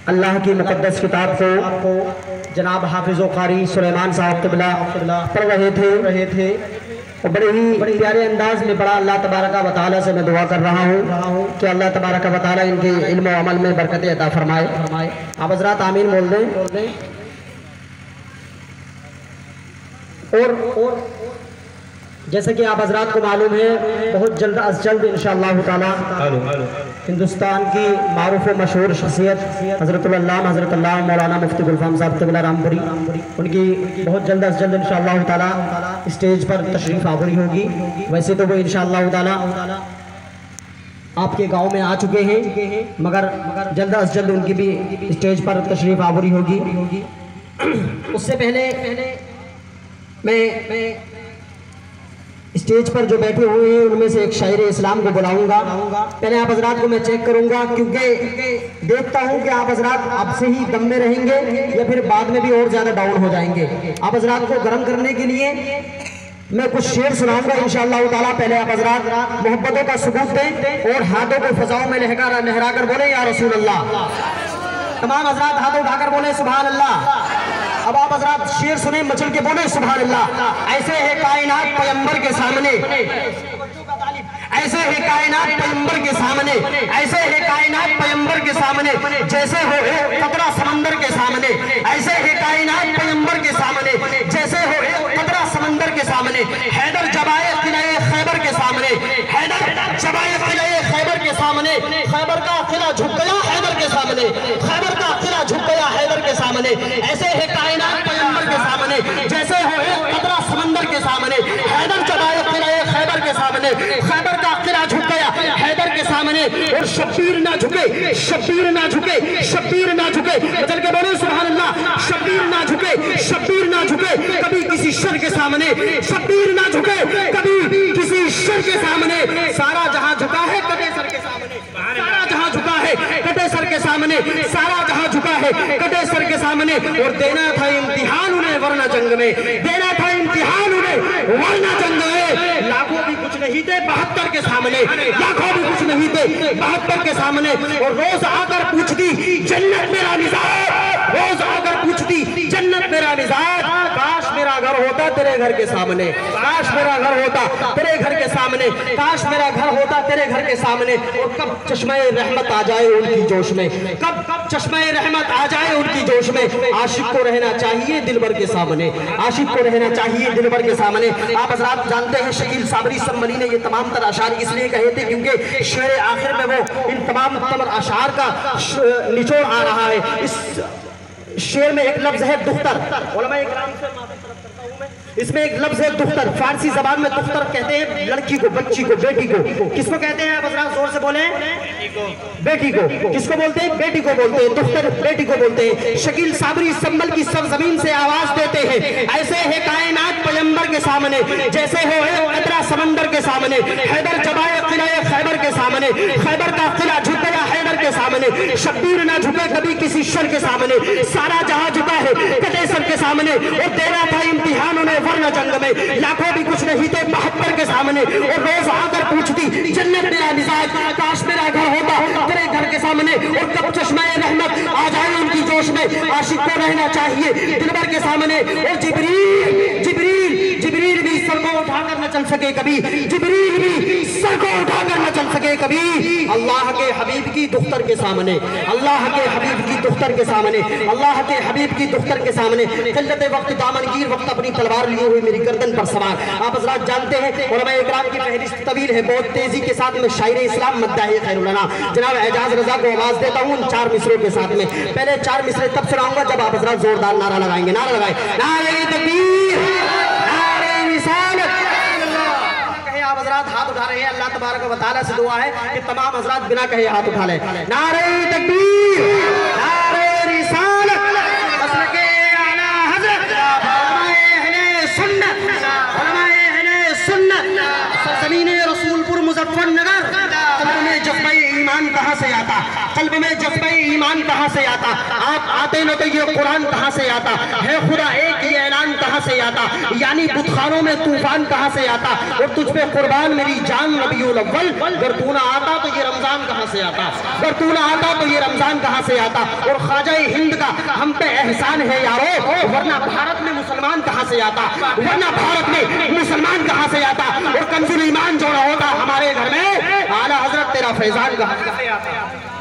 अल्लाह की मुक़द्दस किताब को जनाब हाफिज़ो क़ारी सुलेमान साहब क़िबला पढ़ रहे थे और बड़े प्यारे अंदाज में पढ़ा। अल्लाह तबारक व तआला से मैं दुआ कर रहा हूँ कि अल्लाह तबारक व तआला इनके इल्म व अमल में बरकत अता फरमाए। आप हज़रात आमीन बोल दें। और जैसे कि आप हज़रात को मालूम है, बहुत जल्द अज जल्द इंशाअल्लाह ताला हिंदुस्तान की मारूफ व मशहूर शख्सियत हज़रतुल अल्लामा हज़रत अल्लामा मौलाना मुफ्ती गुलफ़ाम साहब क़िबला रामपुरी, उनकी बहुत जल्द अज जल्द इंशाअल्लाह ताला स्टेज पर तशरीफ़ आवरी होगी। वैसे तो वो इंशाअल्लाह ताला आपके गांव में आ चुके हैं, मगर जल्द अज जल्द उनकी भी स्टेज पर तशरीफ़ आवरी होगी। उससे पहले मैं स्टेज पर जो बैठे हुए हैं उनमें से एक शायर इस्लाम को बुलाऊंगा। पहले आप हज़रात को मैं चेक करूंगा, क्योंकि देखता हूं कि आप हज़रात अब से ही दम में रहेंगे या फिर बाद में भी और ज़्यादा डाउन हो जाएंगे। आप हज़रात को गर्म करने के लिए मैं कुछ शेर सुनाऊंगा इंशाअल्लाह ताला। पहले आप हज़रात मोहब्बतों का सबूत दें और हाथों को फ़ज़ाओं में लहरा कर बोले या रसूल अल्लाह। तमाम हज़रात हाथ उठाकर बोले सुभान अल्लाह। अब आप हज़रात शेर सुने, मचल के बोले सुभान अल्लाह। ऐसे है कायनात पैगंबर के सामने, ऐसे है कायनात पैगंबर के सामने, ऐसे है कायनात पैगंबर के सामने, जैसे हो कतरा समंदर के सामने, ऐसे है कायनात पैगंबर के सामने, जैसे हो कतरा समंदर के सामने। हैदर जबाए किले खैबर के सामने, हैदर जबाए किले खैबर के सामने, खैबर का किला झुक गया हैदर के सामने, खैबर का किला झुक गया हैदर के सामने। ऐसे है कायनात पैगंबर के सामने, जैसे हो कतरा समंदर के सामने। हैदर जबाए किले खैबर के सामने, खैबर का किला झुक गया हैदर के सामने। और शब्बीर ना झुके, शब्बीर ना झुके, शब्बीर ना झुके, चल के बोले सुभान अल्लाह। शब्बीर ना झुके, शब्बीर ना झुके कभी किसी शर के सामने, शब्बीर ना झुके कभी किसी शर के सामने। सारा जहां झुका है कटे सर के सामने, सारा जहां झुका है कटे सर के सामने, सारा जहां झुका है कटे सर के सामने। और देना था इम्तिहान उन्हें वरना जंग में, देना था इम्तिहान उन्हें वरना जंग में। लाखों भी कुछ नहीं थे 72 के सामने, लाखों भी कुछ नहीं थे 72 के सामने। और रोज आकर पूछती जन्नत मेरा निजात, रोज आकर पूछती जन्नत मेरा निजात। काश मेरा घर होता तेरे घर के सामने, काश मेरा घर होता तेरे घर के सामने, काश मेरा घर होता तेरे घर के सामने। और कब चश्मे रहमत आ जाए उनकी जोश में, कब चश्मे रहमत आ जाए उनकी जोश में। आशिक को रहना चाहिए दिलबर के सामने, आशिक को रहना चाहिए दिलबर के सामने। आप हज़रात जानते हैं शकील साबरी सम्मली ने ये तमाम तर अशार इसलिए कहे थे क्योंकि शेर आखिर में वो इन तमाम तर अशार का निचोड़ आ रहा है। इस शेर में एक लफ्ज है दुख्तर, उलमा इकराम से माफ़ी तलब करता हूं मैं। इसमें एक लफ्ज है दुख्तर, फारसी जबान में दुख्तर कहते हैं लड़की को, बच्ची को, बेटी को। किसको कहते हैं आप हज़रात जोर से बोले? बेटी को। किसको बोलते हैं? बेटी को बोलते हैं। दुख्तर बेटी को बोलते हैं। शकील साबरी संभल की सरजमीन से आवाज देते हैं, ऐसे है कायनात पैगंबर के सामने, जैसे हो कतरा समंदर के सामने। हैदर जबाए किले खैबर के सामने, खैबर का किला झुक गया हैदर के सामने। शब्बीर ना झुके कभी किसी शर के सामने, सारा जहां झुका है कटे सर के सामने। और देना था इम्तिहान उन्हें वरना जंग में, लाखों भी कुछ नहीं थे 72 के सामने। और रोज आकर पूछती जन्नत मेरा निजात, काश मेरा घर होता तेरे घर के सामने। और कब चश्मे रहमत आ जाए उनकी जोश में। आशिक को रहना चाहिए दिलबर के सामने। और जिब्रील जिब्रील जिब्रील भी सर को उठाकर न चल सके कभी, जिब्रील भी सर को उठाकर न चल सके कभी। अल्लाह के हबीब की दुख्तर के सामने, अल्लाह के हबीब की दुख्तर के सामने, अल्लाह के हबीब की दुख्तर के सामने। चलते वक्त दामनगीर वक्त अपनी तलवार लिए हुए मेरी गर्दन पर सवार। आप हज़रात जानते हैं उलमा इकराम की फहरिस्त तवील है, बहुत तेजी के साथ में शायर इस्लाम मद्दाही खैरुलना जनाब एजाज रजा को आवाज देता हूँ 4 मिसरों के साथ में। पहले 4 मिसरे तब सुनाऊंगा जब आप हज़रात जोरदार नारा लगाएंगे। नारा लगाए, नारे तकबीर, नारे रिसालत। कहे आप हज़रात हाथ उठा रहे हैं, अल्लाह तबारक व तआला से दुआ है कि तमाम हज़रात बिना कहे हाथ उठा लें। नारे तकबीर, नारे रिसालत, मसलके आला हज़रत, उलमाए अहले सुन्नत, उलमाए अहले सुन्नत, सरज़मीन रसूलपुर मुज़फ्फरनगर। कल्ब में जज़्बा ईमान कहाँ से आता, कल्ब में जज़्बा ईमान कहाँ से आता, आप आते न तो ये कुरान कहाँ से आता, है खुदा एक ये ऐलान कहाँ से आता, यानी बुतखानों में तूफान कहाँ से आता, और तुझ पे कुर्बान मेरी जान रबीउल अव्वल, अगर तू ना आता तो ये रमजान कहाँ से आता, अगर तू ना आता तो ये रमजान कहाँ से आता। और ख्वाजा हिंद का हम पे एहसान है यारो, वरना भारत में मुसलमान कहाँ से आता, वरना भारत में मुसलमान कहाँ से आता। और कंजुल ईमान जो ना होता हमारे घर में, आला हजरत तेरा फैजान कहाँ से आता।